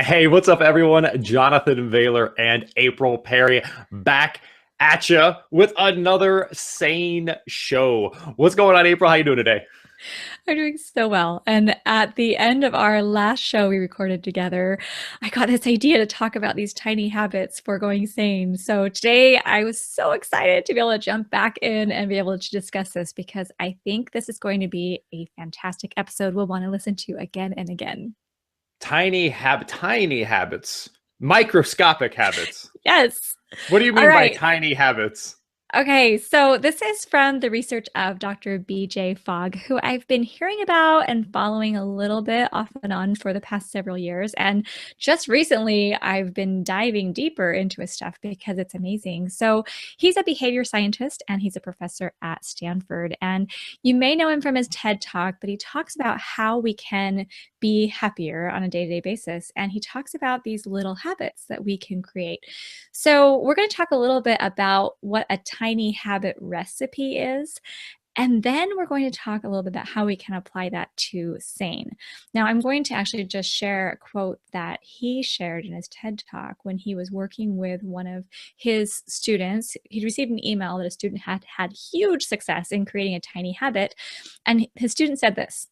Hey, what's up, everyone? Jonathan Bailor and April Perry back at you with another sane show. What's going on, April? How you doing today? I'm doing so well. And at the end of our last show we recorded together, I got this idea to talk about these tiny habits for going sane. So today I was so excited to be able to jump back in and be able to discuss this because I think this is going to be a fantastic episode we'll want to listen to again and again. Tiny habits, microscopic habits. Yes. What do you All mean by right. tiny habits? Okay, so this is from the research of Dr. BJ Fogg, who I've been hearing about and following a little bit off and on for the past several years. And just recently, I've been diving deeper into his stuff because it's amazing. So he's a behavior scientist and he's a professor at Stanford. And you may know him from his TED Talk, but he talks about how we can be happier on a day-to-day basis. And he talks about these little habits that we can create. So we're going to talk a little bit about what a tiny habit recipe is. And then we're going to talk a little bit about how we can apply that to SANE. Now, I'm going to actually just share a quote that he shared in his TED Talk when he was working with one of his students. He'd received an email that a student had had huge success in creating a tiny habit. And his student said this: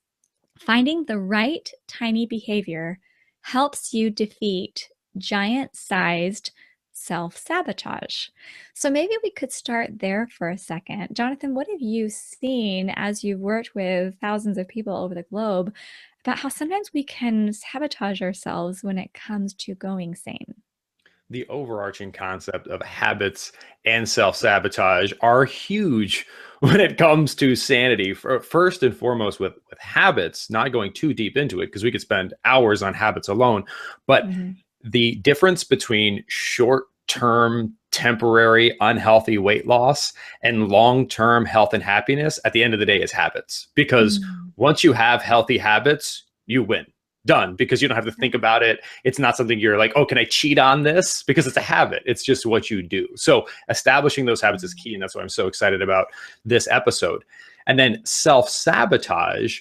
finding the right tiny behavior helps you defeat giant-sized self-sabotage. So maybe we could start there for a second. Jonathan, what have you seen as you've worked with thousands of people over the globe about how sometimes we can sabotage ourselves when it comes to going sane? The overarching concept of habits and self-sabotage are huge when it comes to sanity. First and foremost, with habits, not going too deep into it because we could spend hours on habits alone, but Mm-hmm. the difference between short-term, temporary, unhealthy weight loss and long-term health and happiness at the end of the day is habits. Because Mm-hmm. once you have healthy habits, you win. Done, because you don't have to think about it. It's not something you're like, oh, can I cheat on this? Because it's a habit. It's just what you do. So establishing those habits is key. And that's why I'm so excited about this episode. And then self-sabotage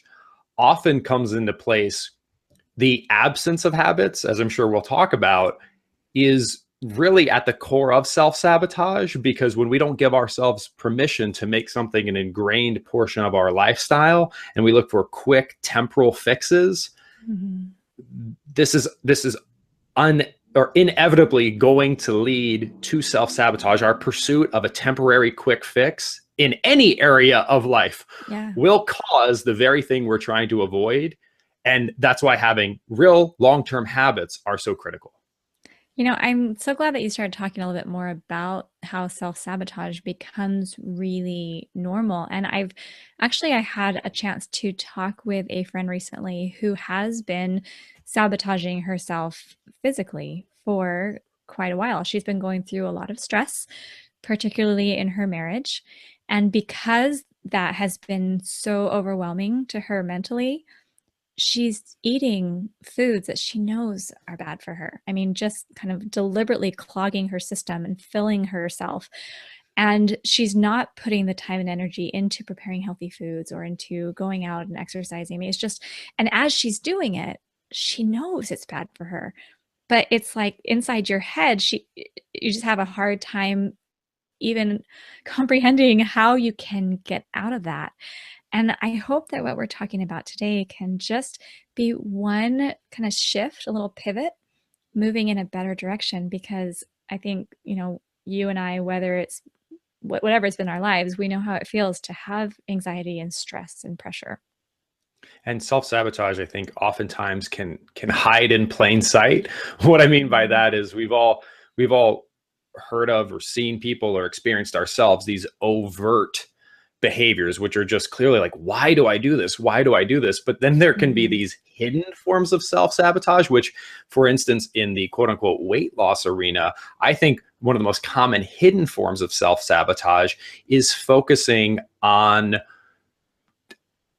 often comes into place. The absence of habits, as I'm sure we'll talk about, is really at the core of self-sabotage, because when we don't give ourselves permission to make something an ingrained portion of our lifestyle and we look for quick temporal fixes, Mm-hmm. this is un or inevitably going to lead to self-sabotage. Our pursuit of a temporary quick fix in any area of life Yeah. will cause the very thing we're trying to avoid. And that's why having real long-term habits are so critical. You know, I'm so glad that you started talking a little bit more about how self-sabotage becomes really normal. And I had a chance to talk with a friend recently who has been sabotaging herself physically for quite a while. She's been going through a lot of stress, particularly in her marriage. And because that has been so overwhelming to her mentally, she's eating foods that she knows are bad for her. I mean, just kind of deliberately clogging her system and filling herself. And she's not putting the time and energy into preparing healthy foods or into going out and exercising. I mean, it's just, and as she's doing it, she knows it's bad for her. But it's like inside your head, you just have a hard time even comprehending how you can get out of that. And I hope that what we're talking about today can just be one kind of shift, a little pivot, moving in a better direction. Because I think, you and I, whether it's whatever it's been in our lives, we know how it feels to have anxiety and stress and pressure. And self-sabotage, I think, oftentimes can hide in plain sight. What I mean by Mhm. that is we've all heard of or seen people or experienced ourselves these overt behaviors, which are just clearly like, why do I do this? Why do I do this? But then there can be Mhm. these hidden forms of self-sabotage, which, for instance, in the quote unquote weight loss arena, I think one of the most common hidden forms of self-sabotage is focusing on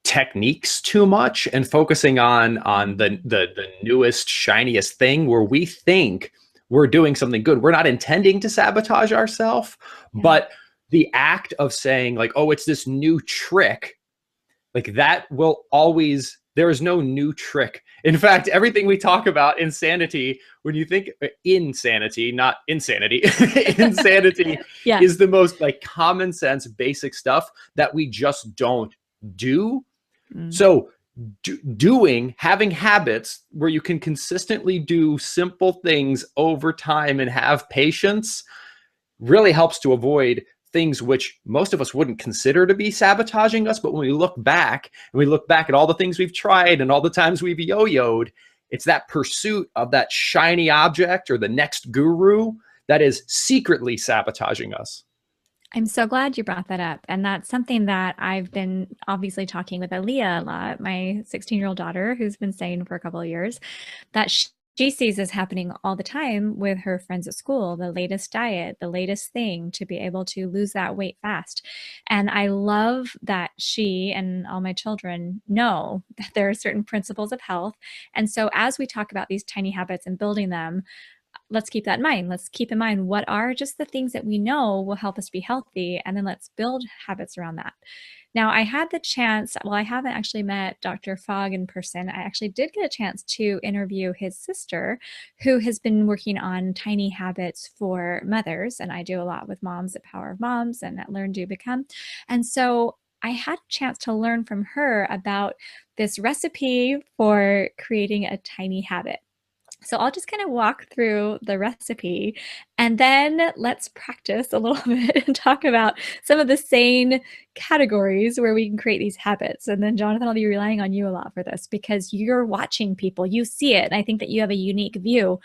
techniques too much and focusing on the newest shiniest thing, where we think we're doing something good. We're not intending to sabotage ourselves, Yeah. but the act of saying like, oh, it's this new trick, like that will always There is no new trick. In fact, everything we talk about insanity, when you think insanity, not insanity, insanity Yeah. is the most like common sense, basic stuff that we just don't do. So having habits where you can consistently do simple things over time and have patience really helps to avoid things which most of us wouldn't consider to be sabotaging us. But when we look back and we look back at all the things we've tried and all the times we've yo-yoed, it's that pursuit of that shiny object or the next guru that is secretly sabotaging us. I'm so glad you brought that up. And that's something that I've been obviously talking with Aaliyah a lot, my 16-year-old daughter, who's been saying for a couple of years, that she sees this happening all the time with her friends at school, the latest diet, the latest thing to be able to lose that weight fast. And I love that she and all my children know that there are certain principles of health. And so as we talk about these tiny habits and building them, let's keep that in mind. Let's keep in mind what are just the things that we know will help us be healthy, and then let's build habits around that. Now, I had the chance, well, I haven't actually met Dr. Fogg in person. I actually did get a chance to interview his sister, who has been working on tiny habits for mothers. And I do a lot with moms at Power of Moms and at Learn, Do, Become. And so I had a chance to learn from her about this recipe for creating a tiny habit. So I'll just kind of walk through the recipe and then let's practice a little bit and talk about some of the SANE categories where we can create these habits. And then Jonathan, I'll be relying on you a lot for this because you're watching people, you see it. And I think that you have a unique view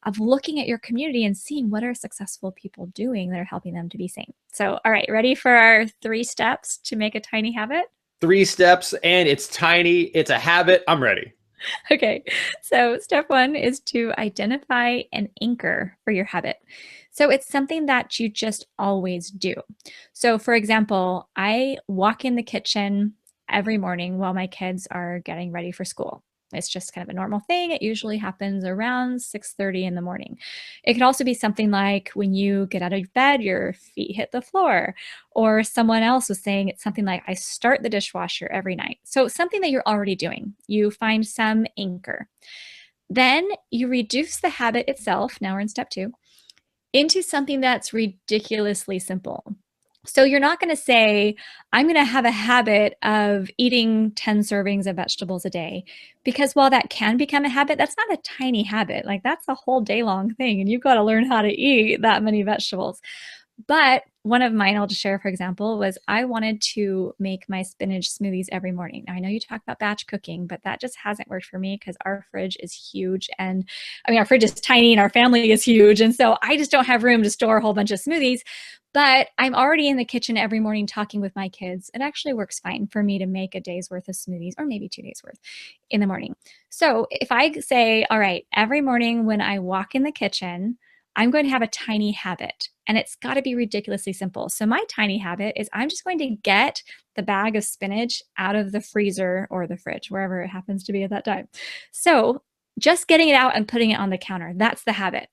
of looking at your community and seeing what are successful people doing that are helping them to be sane. So, all right, ready for our 3 steps to make a tiny habit? 3 steps, and it's tiny. It's a habit. I'm ready. Okay, so step 1 is to identify an anchor for your habit. So it's something that you just always do. So for example, I walk in the kitchen every morning while my kids are getting ready for school. It's just kind of a normal thing. It usually happens around 6:30 in the morning. It could also be something like when you get out of bed, your feet hit the floor, or someone else was saying it's something like I start the dishwasher every night. So something that you're already doing. You find some anchor. Then you reduce the habit itself. Now we're in step 2 into something that's ridiculously simple. So you're not going to say, I'm going to have a habit of eating 10 servings of vegetables a day, because while that can become a habit, that's not a tiny habit. Like that's a whole day long thing. And you've got to learn how to eat that many vegetables. But one of mine, I'll just share, for example, was I wanted to make my spinach smoothies every morning. Now, I know you talk about batch cooking, but that just hasn't worked for me because our fridge is huge. And I mean, our fridge is tiny and our family is huge. And so I just don't have room to store a whole bunch of smoothies. But I'm already in the kitchen every morning talking with my kids. It actually works fine for me to make a day's worth of smoothies, or maybe 2 days worth in the morning. So if I say, all right, every morning when I walk in the kitchen, I'm going to have a tiny habit, and it's got to be ridiculously simple. So my tiny habit is I'm just going to get the bag of spinach out of the freezer or the fridge, wherever it happens to be at that time. So just getting it out and putting it on the counter, that's the habit.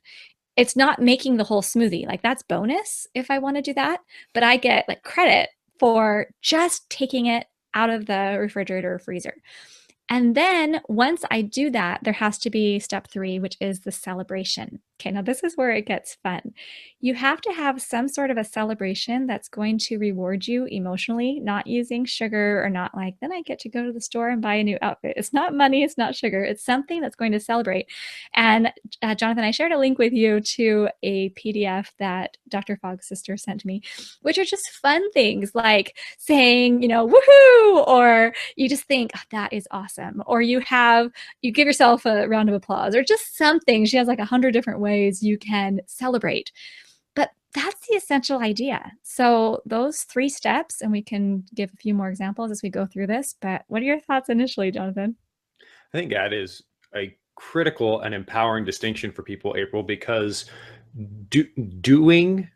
It's not making the whole smoothie. Like that's bonus if I want to do that, but I get like credit for just taking it out of the refrigerator or freezer. And then once I do that, there has to be step 3, which is the celebration. Okay, now this is where it gets fun. You have to have some sort of a celebration that's going to reward you emotionally, not using sugar or not like, then I get to go to the store and buy a new outfit. It's not money, it's not sugar. It's something that's going to celebrate. And Jonathan, I shared a link with you to a PDF that Dr. Fogg's sister sent to me, which are just fun things like saying, woohoo, or you just think, oh, that is awesome. Or you give yourself a round of applause or just something. She has like 100 different ways you can celebrate. But that's the essential idea. So those 3 steps, and we can give a few more examples as we go through this, but what are your thoughts initially, Jonathan? I think that is a critical and empowering distinction for people, April, because doing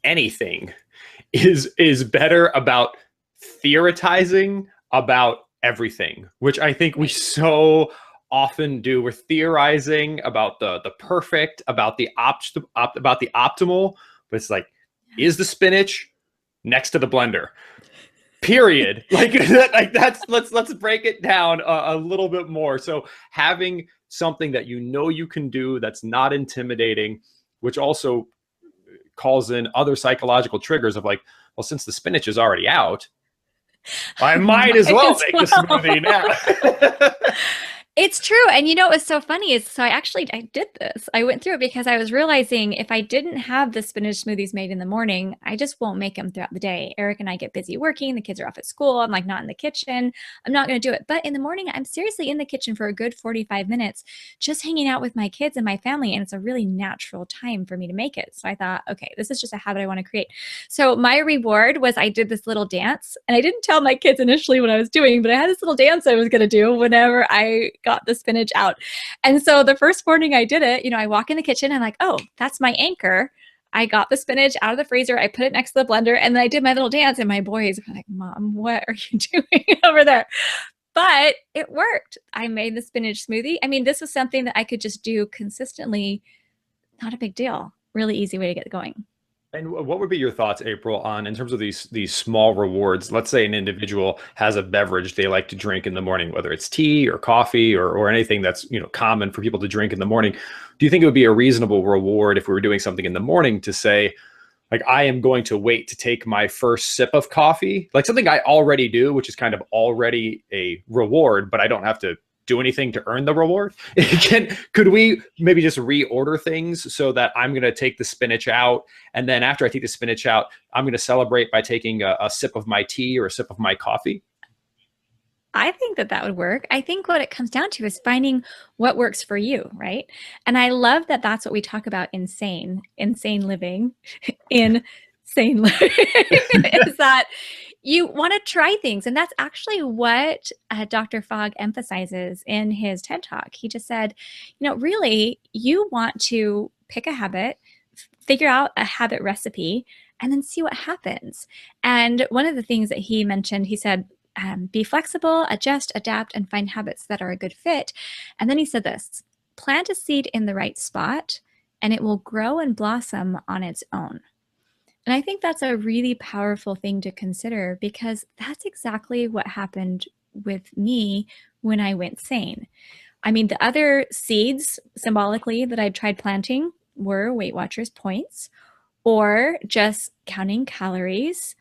anything is better about theorizing about everything, which I think we so often do. We're theorizing about the perfect, about the optimal, but it's like, is the spinach next to the blender? period. Like, let's break it down a little bit more. So having something that you can do that's not intimidating, which also calls in other psychological triggers of like, well, since the spinach is already out, I might as well make the smoothie now. It's true. And you know, what's so funny is, so I did this. I went through it because I was realizing if I didn't have the spinach smoothies made in the morning, I just won't make them throughout the day. Eric and I get busy working. The kids are off at school. I'm like not in the kitchen. I'm not going to do it. But in the morning, I'm seriously in the kitchen for a good 45 minutes, just hanging out with my kids and my family. And it's a really natural time for me to make it. So I thought, okay, this is just a habit I want to create. So my reward was I did this little dance, and I didn't tell my kids initially what I was doing, but I had this little dance I was going to do whenever I got the spinach out. And so the first morning I did it, you know, I walk in the kitchen and I'm like, oh, that's my anchor. I got the spinach out of the freezer. I put it next to the blender, and then I did my little dance, and my boys were like, Mom, what are you doing over there? But it worked. I made the spinach smoothie. I mean, this was something that I could just do consistently. Not a big deal. Really easy way to get going. And what would be your thoughts, April, on in terms of these small rewards? Let's say an individual has a beverage they like to drink in the morning, whether it's tea or coffee or anything that's, you know, common for people to drink in the morning. Do you think it would be a reasonable reward if we were doing something in the morning to say, like, I am going to wait to take my first sip of coffee, like something I already do, which is kind of already a reward, but I don't have to do anything to earn the reward? Could we maybe just reorder things so that I'm going to take the spinach out, and then after I take the spinach out, I'm going to celebrate by taking a sip of my tea or a sip of my coffee? I think that that would work. I think what it comes down to is finding what works for you, right? And I love that that's what we talk about in insane living, insane living, is that you want to try things. And that's actually what Dr. Fogg emphasizes in his TED Talk. He just said, you know, really, you want to pick a habit, figure out a habit recipe, and then see what happens. And one of the things that he mentioned, he said, be flexible, adjust, adapt, and find habits that are a good fit. And then he said this, plant a seed in the right spot, and it will grow and blossom on its own. And I think that's a really powerful thing to consider, because that's exactly what happened with me when I went sane. I mean, the other seeds symbolically that I tried planting were Weight Watchers points, or just counting calories,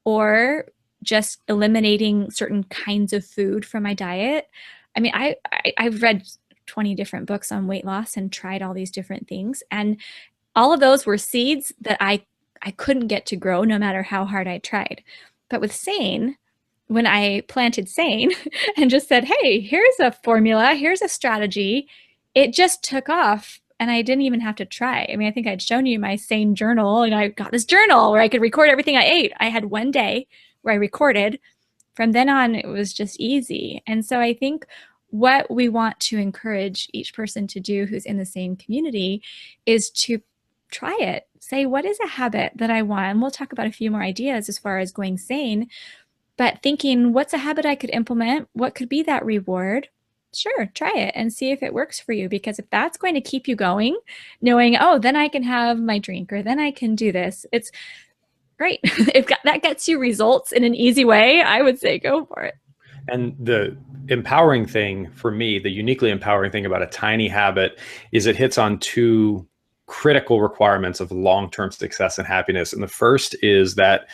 or just eliminating certain kinds of food from my diet. I mean, I've read 20 different books on weight loss and tried all these different things. And all of those were seeds that I couldn't get to grow no matter how hard I tried. But with SANE, when I planted SANE and just said, hey, here's a formula, here's a strategy, it just took off. And I didn't even have to try. I mean, I think I'd shown you my SANE journal, and I got this journal where I could record everything I ate. I had one day where I recorded. From then on, it was just easy. And so I think what we want to encourage each person to do who's in the same community is to try it. Say, what is a habit that I want? And we'll talk about a few more ideas as far as going sane, but thinking, what's a habit I could implement? What could be that reward? Sure, try it and see if it works for you. Because if that's going to keep you going, knowing, oh, then I can have my drink, or then I can do this, it's great. If that gets you results in an easy way, I would say go for it. And the empowering thing for me, the uniquely empowering thing about a tiny habit, is it hits on two critical requirements of long-term success and happiness. And the first is that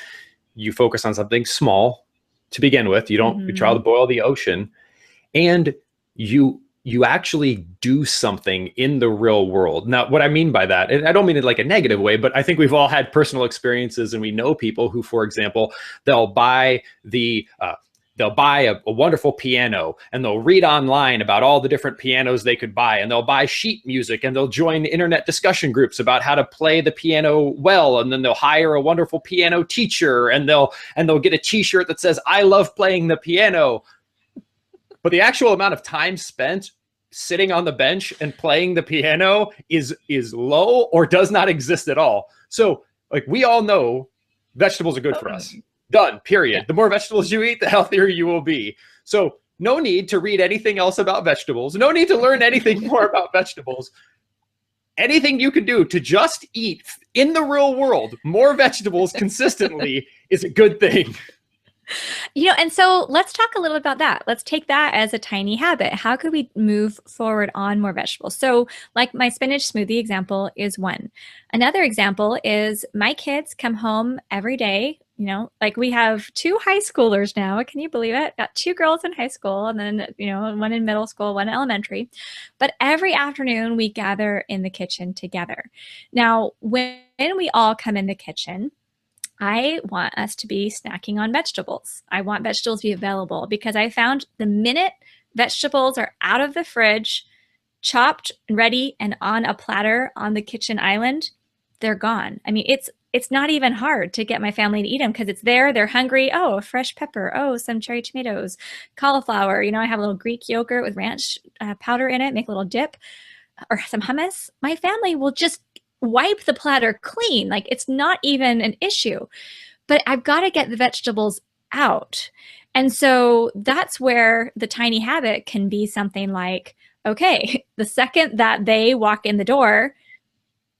you focus on something small to begin with. You don't you try to boil the ocean, and you actually do something in the real world. Now, what I mean by that, and I don't mean it like a negative way, but I think we've all had personal experiences, and we know people who, for example, they'll buy a wonderful piano, and they'll read online about all the different pianos they could buy, and they'll buy sheet music, and they'll join internet discussion groups about how to play the piano well, and then they'll hire a wonderful piano teacher, and they'll get a t-shirt that says, I love playing the piano. But the actual amount of time spent sitting on the bench and playing the piano is low or does not exist at all. So, like, we all know vegetables are good for us. Done, period. The more vegetables you eat, the healthier you will be. So no need to read anything else about vegetables. No need to learn anything more about vegetables. Anything you can do to just eat in the real world more vegetables consistently is a good thing. And so let's talk a little about that. Let's take that as a tiny habit. How could we move forward on more vegetables? So, like my spinach smoothie example is one. Another example is my kids come home every day. Like we have two high schoolers now. Can you believe it? Got two girls in high school and then, one in middle school, one in elementary. But every afternoon we gather in the kitchen together. Now, when we all come in the kitchen, I want us to be snacking on vegetables. I want vegetables to be available because I found the minute vegetables are out of the fridge, chopped, ready, and on a platter on the kitchen island, they're gone. I mean, it's not even hard to get my family to eat them because it's there. They're hungry. Oh, a fresh pepper. Oh, some cherry tomatoes, cauliflower. I have a little Greek yogurt with ranch powder in it. Make a little dip or some hummus. My family will just wipe the platter clean. Like it's not even an issue, but I've got to get the vegetables out. And so that's where the tiny habit can be something like, okay, the second that they walk in the door,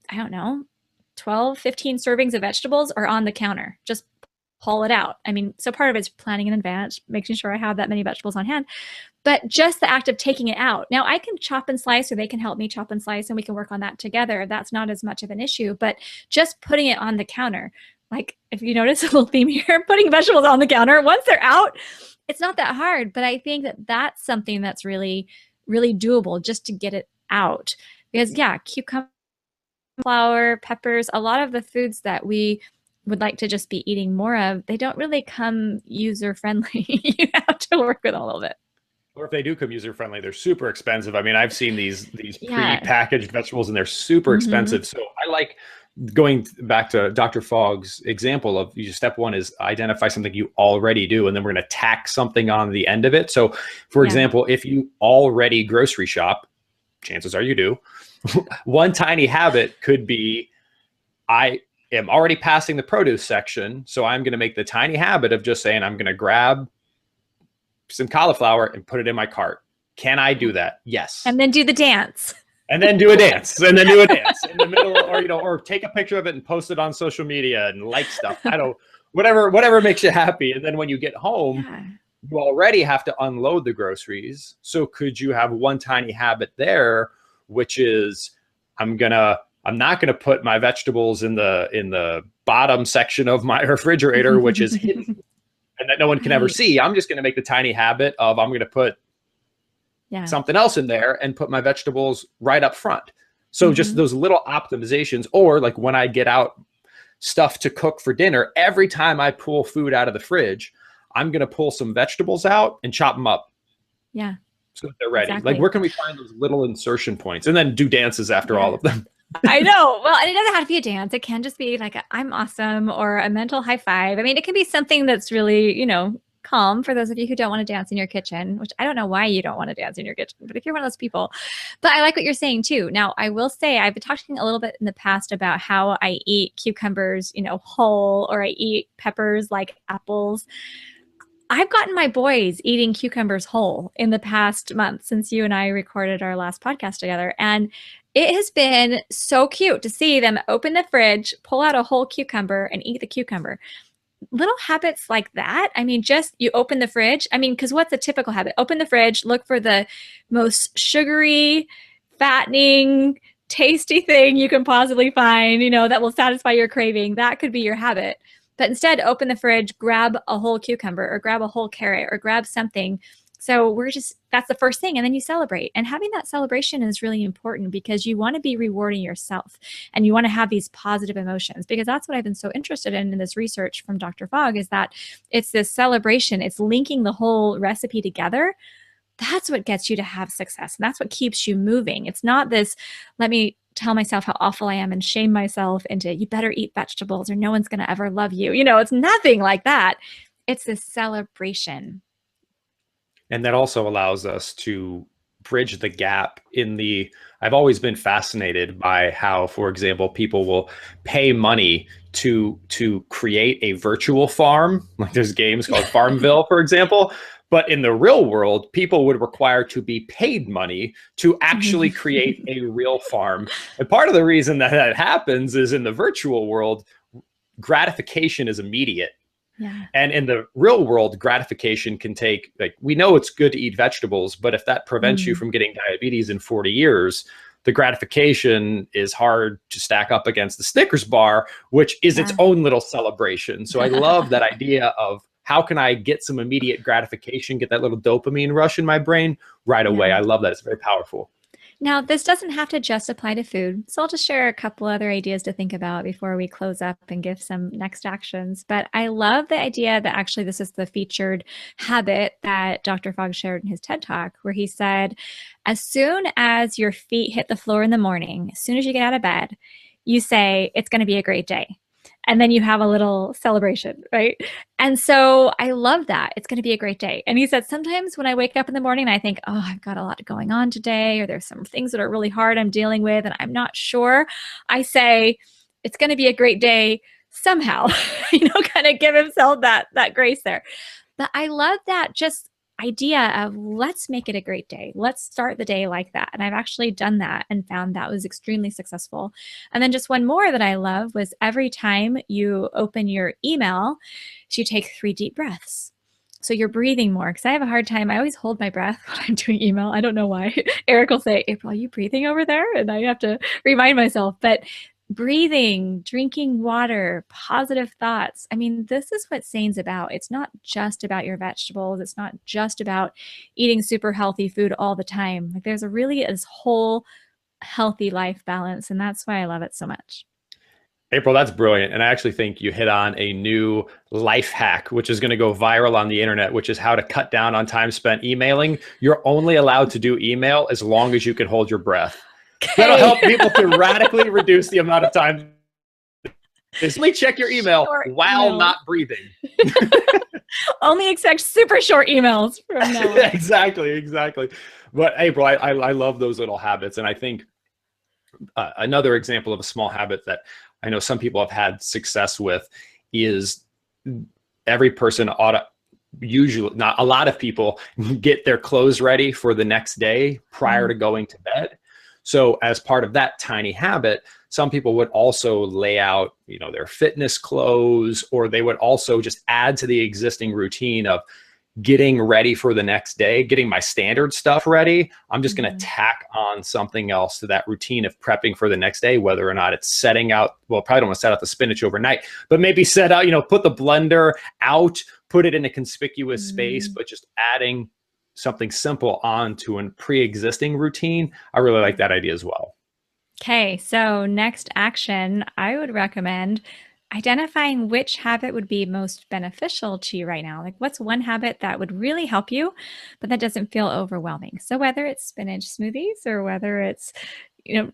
I don't know, 12, 15 servings of vegetables are on the counter. Just pull it out. I mean, so part of it's planning in advance, making sure I have that many vegetables on hand. But just the act of taking it out. Now I can chop and slice, or they can help me chop and slice, and we can work on that together. That's not as much of an issue, but just putting it on the counter. Like if you notice a little theme here, putting vegetables on the counter, once they're out, it's not that hard. But I think that that's something that's really, really doable just to get it out. Because cucumber, flour, peppers, a lot of the foods that we would like to just be eating more of, they don't really come user friendly. You have to work with a little bit. Or if they do come user friendly, they're super expensive. I mean, I've seen these pre-packaged vegetables and they're super expensive. So I like going back to Dr. Fogg's example of step one is identify something you already do, and then we're going to tack something on the end of it. So for example, if you already grocery shop, chances are you do, one tiny habit could be, I am already passing the produce section. So I'm going to make the tiny habit of just saying, I'm going to grab some cauliflower and put it in my cart. Can I do that? Yes. And then do the dance. And then do a dance. And then do a dance in the middle, or take a picture of it and post it on social media and like stuff. Whatever makes you happy. And then when you get home, you already have to unload the groceries. So could you have one tiny habit there, which is I'm not gonna put my vegetables in the bottom section of my refrigerator, which is hidden and that no one can ever see. I'm just gonna make the tiny habit of I'm gonna put something else in there and put my vegetables right up front. So just those little optimizations, or like when I get out stuff to cook for dinner, every time I pull food out of the fridge, I'm going to pull some vegetables out and chop them up. Yeah. So that they're ready. Exactly. Like where can we find those little insertion points, and then do dances after all of them? I know. Well, and it doesn't have to be a dance. It can just be like I'm awesome or a mental high five. I mean, it can be something that's really, calm for those of you who don't want to dance in your kitchen, which I don't know why you don't want to dance in your kitchen, but if you're one of those people. But I like what you're saying too. Now, I will say I've been talking a little bit in the past about how I eat cucumbers, whole, or I eat peppers like apples. I've gotten my boys eating cucumbers whole in the past month since you and I recorded our last podcast together. And it has been so cute to see them open the fridge, pull out a whole cucumber and eat the cucumber. Little habits like that. I mean, just you open the fridge. I mean, because what's a typical habit? Open the fridge, look for the most sugary, fattening, tasty thing you can possibly find, that will satisfy your craving. That could be your habit. But instead, open the fridge, grab a whole cucumber or grab a whole carrot or grab something. So that's the first thing. And then you celebrate. And having that celebration is really important because you want to be rewarding yourself and you want to have these positive emotions, because that's what I've been so interested in this research from Dr. Fogg, is that it's this celebration. It's linking the whole recipe together. That's what gets you to have success. And that's what keeps you moving. It's not this, let me tell myself how awful I am and shame myself into, you better eat vegetables or no one's going to ever love you. It's nothing like that. It's this celebration. And that also allows us to bridge the gap I've always been fascinated by how, for example, people will pay money to create a virtual farm. Like there's games called Farmville, for example. But in the real world, people would require to be paid money to actually create a real farm. And part of the reason that happens is in the virtual world, gratification is immediate. Yeah. And in the real world, gratification can take, like, we know it's good to eat vegetables, but if that prevents you Mm, from getting diabetes in 40 years, the gratification is hard to stack up against the Snickers bar, which is its yeah. own little celebration. So I love that idea of how can I get some immediate gratification, get that little dopamine rush in my brain right away. Yeah. I love that. It's very powerful. Now, this doesn't have to just apply to food. So I'll just share a couple other ideas to think about before we close up and give some next actions. But I love the idea that actually this is the featured habit that Dr. Fogg shared in his TED Talk, where he said, as soon as your feet hit the floor in the morning, as soon as you get out of bed, you say, it's going to be a great day. And then you have a little celebration, right? And so I love that. It's going to be a great day. And he said, sometimes when I wake up in the morning, I think, oh, I've got a lot going on today, or there's some things that are really hard I'm dealing with, and I'm not sure. I say, it's going to be a great day somehow, kind of give himself that grace there. But I love that just idea of let's make it a great day. Let's start the day like that. And I've actually done that and found that was extremely successful. And then just one more that I love was every time you open your email, you take 3 deep breaths. So you're breathing more, because I have a hard time. I always hold my breath when I'm doing email. I don't know why. Eric will say, April, are you breathing over there? And I have to remind myself. But breathing, drinking water, positive thoughts. I mean, this is what SANE's about. It's not just about your vegetables. It's not just about eating super healthy food all the time. Like there's this whole healthy life balance. And that's why I love it so much. April, that's brilliant. And I actually think you hit on a new life hack, which is going to go viral on the internet, which is how to cut down on time spent emailing. You're only allowed to do email as long as you can hold your breath. Okay. That'll help people to radically reduce the amount of time. Simply check your email while not breathing. Only expect super short emails from now on. Exactly. But April, I love those little habits. And I think another example of a small habit that I know some people have had success with is every person ought to, usually not a lot of people, get their clothes ready for the next day prior to going to bed. So as part of that tiny habit, some people would also lay out, their fitness clothes, or they would also just add to the existing routine of getting ready for the next day, getting my standard stuff ready. I'm just going to tack on something else to that routine of prepping for the next day, whether or not it's setting out, well, probably don't want to set out the spinach overnight, but maybe set out, put the blender out, put it in a conspicuous space, but just adding something simple onto a pre-existing routine. I really like that idea as well. Okay, so next action, I would recommend identifying which habit would be most beneficial to you right now. Like what's one habit that would really help you, but that doesn't feel overwhelming. So whether it's spinach smoothies or whether it's,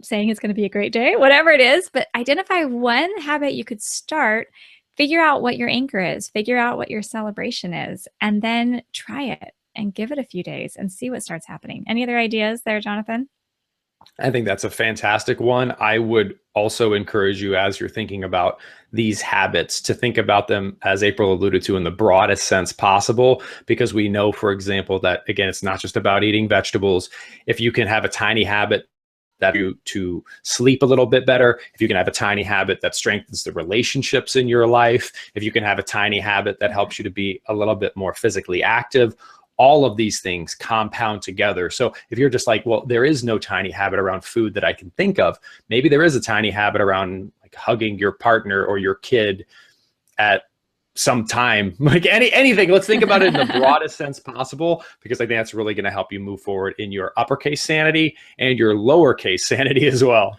saying it's going to be a great day, whatever it is, but identify one habit you could start, figure out what your anchor is, figure out what your celebration is, and then try it and give it a few days and see what starts happening. Any other ideas there, Jonathan? I think that's a fantastic one. I would also encourage you, as you're thinking about these habits, to think about them, as April alluded to, in the broadest sense possible, because we know, for example, that, again, it's not just about eating vegetables. If you can have a tiny habit that you to sleep a little bit better, if you can have a tiny habit that strengthens the relationships in your life, if you can have a tiny habit that helps you to be a little bit more physically active, all of these things compound together. So if you're just like, well, there is no tiny habit around food that I can think of, maybe there is a tiny habit around like hugging your partner or your kid at some time, like anything. Let's think about it in the broadest sense possible, because I think that's really going to help you move forward in your uppercase sanity and your lowercase sanity as well.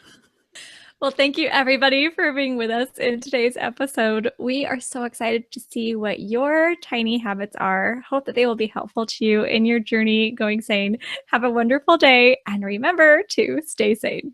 Well, thank you everybody for being with us in today's episode. We are so excited to see what your tiny habits are. Hope that they will be helpful to you in your journey going sane. Have a wonderful day, and remember to stay sane.